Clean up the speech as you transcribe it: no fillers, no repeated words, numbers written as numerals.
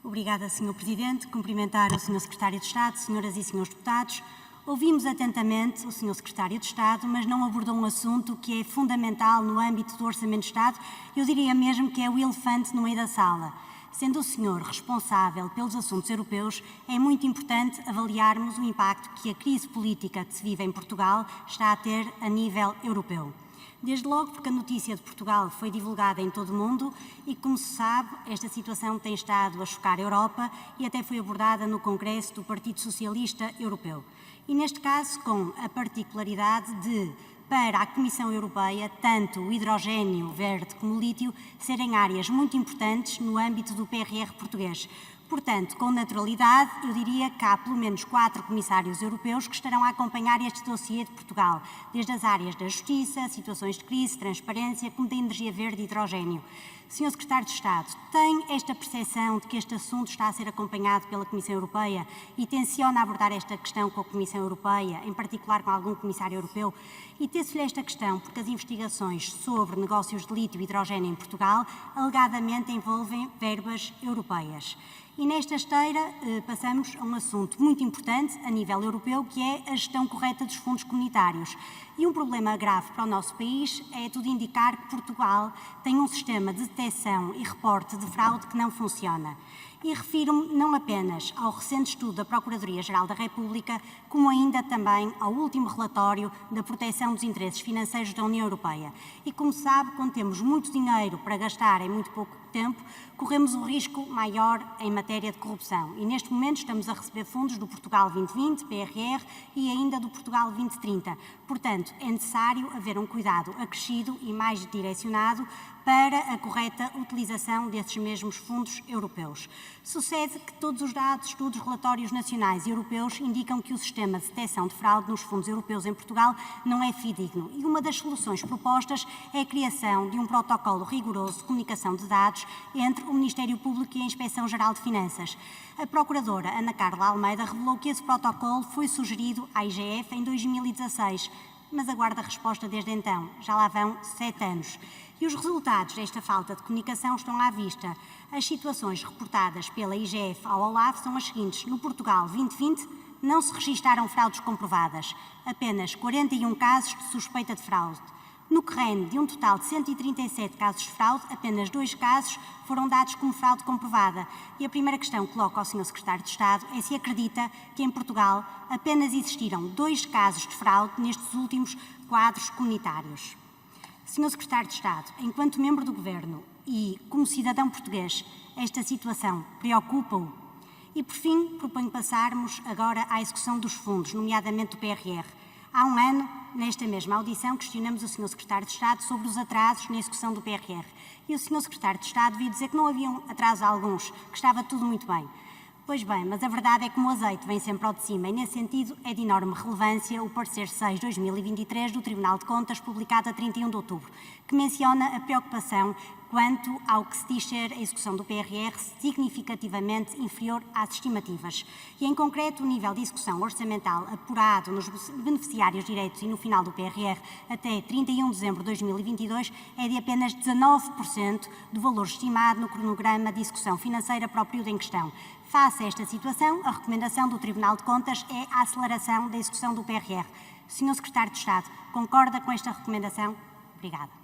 Obrigada, Sr. Presidente. Cumprimentar o Sr. Secretário de Estado, senhoras e senhores deputados. Ouvimos atentamente o Sr. Secretário de Estado, mas não abordou um assunto que é fundamental no âmbito do Orçamento de Estado. Eu diria mesmo que é o elefante no meio da sala. Sendo o senhor responsável pelos assuntos europeus, é muito importante avaliarmos o impacto que a crise política que se vive em Portugal está a ter a nível europeu. Desde logo porque a notícia de Portugal foi divulgada em todo o mundo e, como se sabe, esta situação tem estado a chocar a Europa e até foi abordada no Congresso do Partido Socialista Europeu. E neste caso com a particularidade de, para a Comissão Europeia, tanto o hidrogênio verde como o lítio serem áreas muito importantes no âmbito do PRR português. Portanto, com naturalidade, eu diria que há pelo menos 4 comissários europeus que estarão a acompanhar este dossiê de Portugal, desde as áreas da justiça, situações de crise, transparência, como da energia verde e hidrogênio. Sr. Secretário de Estado, tem esta percepção de que este assunto está a ser acompanhado pela Comissão Europeia e tenciona abordar esta questão com a Comissão Europeia, em particular com algum comissário europeu? E teço-lhe esta questão porque as investigações sobre negócios de lítio e hidrogênio em Portugal alegadamente envolvem verbas europeias. E nesta esteira passamos a um assunto muito importante a nível europeu, que é a gestão correta dos fundos comunitários. E um problema grave para o nosso país é tudo indicar que Portugal tem um sistema de detecção e reporte de fraude que não funciona. E refiro-me não apenas ao recente estudo da Procuradoria-Geral da República, como ainda também ao último relatório da proteção dos interesses financeiros da União Europeia. E como sabe, quando temos muito dinheiro para gastar em muito pouco tempo, corremos um risco maior em matéria de corrupção. E neste momento estamos a receber fundos do Portugal 2020, PRR, e ainda do Portugal 2030. Portanto, é necessário haver um cuidado acrescido e mais direcionado para a correta utilização desses mesmos fundos europeus. Sucede que todos os dados, estudos, relatórios nacionais e europeus indicam que o sistema de detecção de fraude nos fundos europeus em Portugal não é fidedigno e uma das soluções propostas é a criação de um protocolo rigoroso de comunicação de dados entre o Ministério Público e a Inspeção-Geral de Finanças. A Procuradora Ana Carla Almeida revelou que esse protocolo foi sugerido à IGF em 2016, mas aguarda a resposta desde então. Já lá vão 7 anos. E os resultados desta falta de comunicação estão à vista. As situações reportadas pela IGF ao OLAF são as seguintes. No Portugal 2020 não se registaram fraudes comprovadas, apenas 41 casos de suspeita de fraude. No CREN, de um total de 137 casos de fraude, apenas 2 casos foram dados como fraude comprovada. E a primeira questão que coloco ao Sr. Secretário de Estado é se acredita que em Portugal apenas existiram 2 casos de fraude nestes últimos quadros comunitários. Sr. Secretário de Estado, enquanto membro do Governo e como cidadão português, esta situação preocupa-o? E, por fim, proponho passarmos agora à execução dos fundos, nomeadamente do PRR. Há um ano, nesta mesma audição, questionamos o Sr. Secretário de Estado sobre os atrasos na execução do PRR. E o Sr. Secretário de Estado veio dizer que não haviam atrasos alguns, que estava tudo muito bem. Pois bem, mas a verdade é que o azeite vem sempre ao de cima e, nesse sentido, é de enorme relevância o parecer 6/2023 do Tribunal de Contas, publicado a 31 de outubro, que menciona a preocupação quanto ao que se diz ser a execução do PRR significativamente inferior às estimativas. E, em concreto, o nível de execução orçamental apurado nos beneficiários diretos e no final do PRR até 31 de dezembro de 2022 é de apenas 19% do valor estimado no cronograma de execução financeira para o período em questão. Face a esta situação, a recomendação do Tribunal de Contas é a aceleração da execução do PRR. Sr. Secretário de Estado, concorda com esta recomendação? Obrigada.